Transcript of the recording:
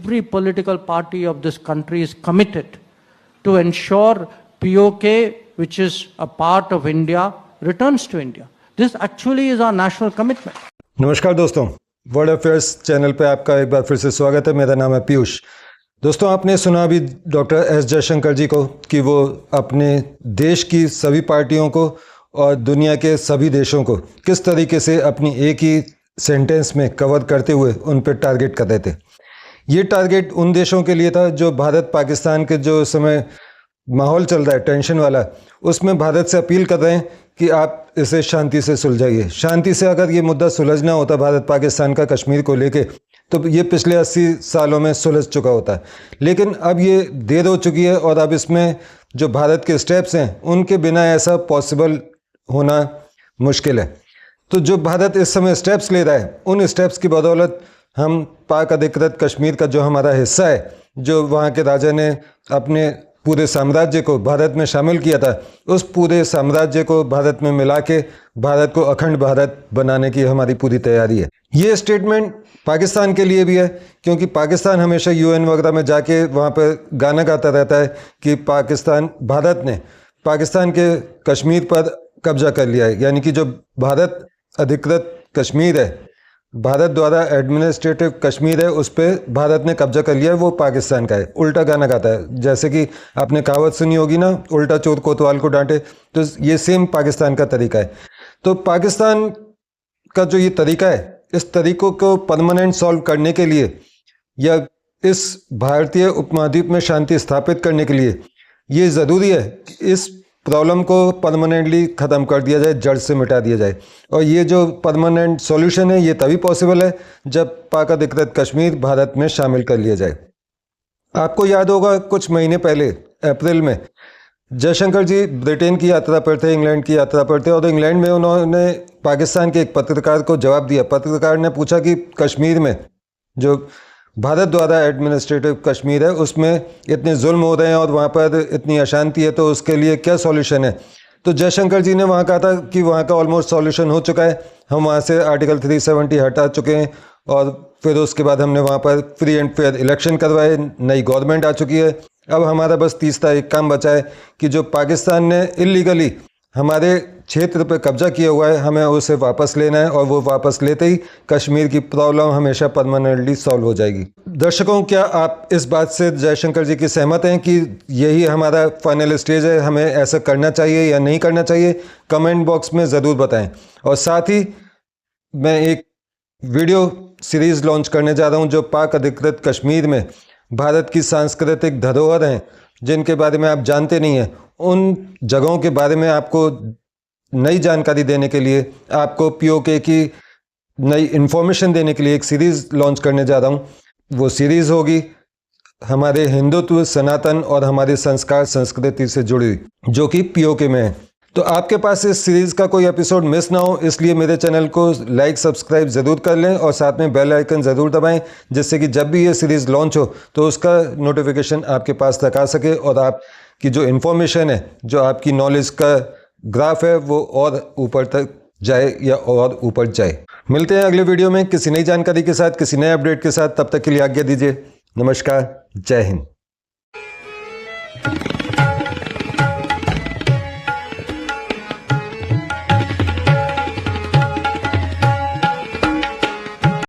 every political party of this country is committed to ensure POK, which is a part of India, returns to India. This actually is our national commitment. नमस्कार दोस्तों, world affairs channel पे आपका एक बार फिर से स्वागत है। मेरा नाम है पीयूष। दोस्तों, आपने सुना अभी डॉक्टर एस जयशंकर जी को कि वो अपने देश की सभी पार्टियों को और दुनिया के सभी देशों को किस तरीके से अपनी एक ही सेंटेंस में कवर करते हुए उन पर टारगेट कर रहे थे। ये टारगेट उन देशों के लिए था जो भारत पाकिस्तान के जो समय माहौल चल रहा है टेंशन वाला, उसमें भारत से अपील कर रहे हैं कि आप इसे शांति से सुलझाइए। शांति से अगर ये मुद्दा सुलझना होता भारत पाकिस्तान का कश्मीर को लेके, तो ये पिछले 80 सालों में सुलझ चुका होता। लेकिन अब ये देर हो चुकी है और अब इसमें जो भारत के स्टेप्स हैं उनके बिना ऐसा पॉसिबल होना मुश्किल है। तो जो भारत इस समय स्टेप्स ले रहा है, उन स्टेप्स की बदौलत हम पाक अधिकृत कश्मीर का जो हमारा हिस्सा है, जो वहाँ के राजा ने अपने पूरे साम्राज्य को भारत में शामिल किया था, उस पूरे साम्राज्य को भारत में मिला के भारत को अखंड भारत बनाने की हमारी पूरी तैयारी है। ये स्टेटमेंट पाकिस्तान के लिए भी है, क्योंकि पाकिस्तान हमेशा UN वगैरह में जाके वहाँ पर गाना गाता रहता है कि भारत ने पाकिस्तान के कश्मीर पर कब्जा कर लिया है। यानी कि जो भारत अधिकृत कश्मीर है, भारत द्वारा एडमिनिस्ट्रेटिव कश्मीर है, उस पर भारत ने कब्जा कर लिया है, वो पाकिस्तान का है। उल्टा गाना गाता है, जैसे कि आपने कहावत सुनी होगी ना, उल्टा चोर कोतवाल को डांटे। तो ये सेम पाकिस्तान का तरीका है। तो पाकिस्तान का जो ये तरीका है, इस तरीकों को परमानेंट सॉल्व करने के लिए या इस भारतीय उपमहाद्वीप में शांति स्थापित करने के लिए ये ज़रूरी है कि इस प्रॉब्लम को परमानेंटली ख़त्म कर दिया जाए, जड़ से मिटा दिया जाए। और ये जो परमानेंट सॉल्यूशन है, ये तभी पॉसिबल है जब पाक अधिकृत कश्मीर भारत में शामिल कर लिया जाए। आपको याद होगा कुछ महीने पहले अप्रैल में जयशंकर जी ब्रिटेन की यात्रा पर थे, इंग्लैंड की यात्रा पर थे, और इंग्लैंड में उन्होंने पाकिस्तान के एक पत्रकार को जवाब दिया। पत्रकार ने पूछा कि कश्मीर में जो भारत द्वारा एडमिनिस्ट्रेटिव कश्मीर है, उसमें इतने जुल्म हो रहे हैं और वहाँ पर इतनी अशांति है, तो उसके लिए क्या सॉल्यूशन है। तो जयशंकर जी ने वहाँ कहा था कि वहाँ का ऑलमोस्ट सॉल्यूशन हो चुका है, हम वहाँ से आर्टिकल 370 हटा चुके हैं और फिर उसके बाद हमने वहाँ पर फ्री एंड फेयर इलेक्शन करवाए, नई गवर्नमेंट आ चुकी है। अब हमारा बस तीसरा एक काम बचा है कि जो पाकिस्तान ने इलीगली हमारे क्षेत्र पर कब्जा किया हुआ है, हमें उसे वापस लेना है, और वो वापस लेते ही कश्मीर की प्रॉब्लम हमेशा परमानेंटली सॉल्व हो जाएगी। दर्शकों, क्या आप इस बात से जयशंकर जी की सहमत हैं कि यही हमारा फाइनल स्टेज है, हमें ऐसा करना चाहिए या नहीं करना चाहिए? कमेंट बॉक्स में ज़रूर बताएं। और साथ ही मैं एक वीडियो सीरीज़ लॉन्च करने जा रहा हूँ जो पाक अधिकृत कश्मीर में भारत की सांस्कृतिक धरोहर हैं, जिनके बारे में आप जानते नहीं हैं, उन जगहों के बारे में आपको नई जानकारी देने के लिए, आपको POK की नई इन्फॉर्मेशन देने के लिए एक सीरीज़ लॉन्च करने जा रहा हूँ। वो सीरीज़ होगी हमारे हिंदुत्व, सनातन और हमारे संस्कार संस्कृति से जुड़ी हुई, जो कि POK में है। तो आपके पास इस सीरीज़ का कोई एपिसोड मिस ना हो, इसलिए मेरे चैनल को लाइक सब्सक्राइब ज़रूर कर लें और साथ में बेल आइकन ज़रूर दबाएं, जिससे कि जब भी ये सीरीज़ लॉन्च हो तो उसका नोटिफिकेशन आपके पास तक आ सके और आपकी जो इन्फॉर्मेशन है, जो आपकी नॉलेज का ग्राफ है, वो और ऊपर तक जाए या और ऊपर जाए। मिलते हैं अगले वीडियो में किसी नई जानकारी के साथ, किसी नए अपडेट के साथ। तब तक के लिए आज्ञा दीजिए। नमस्कार, जय हिंद।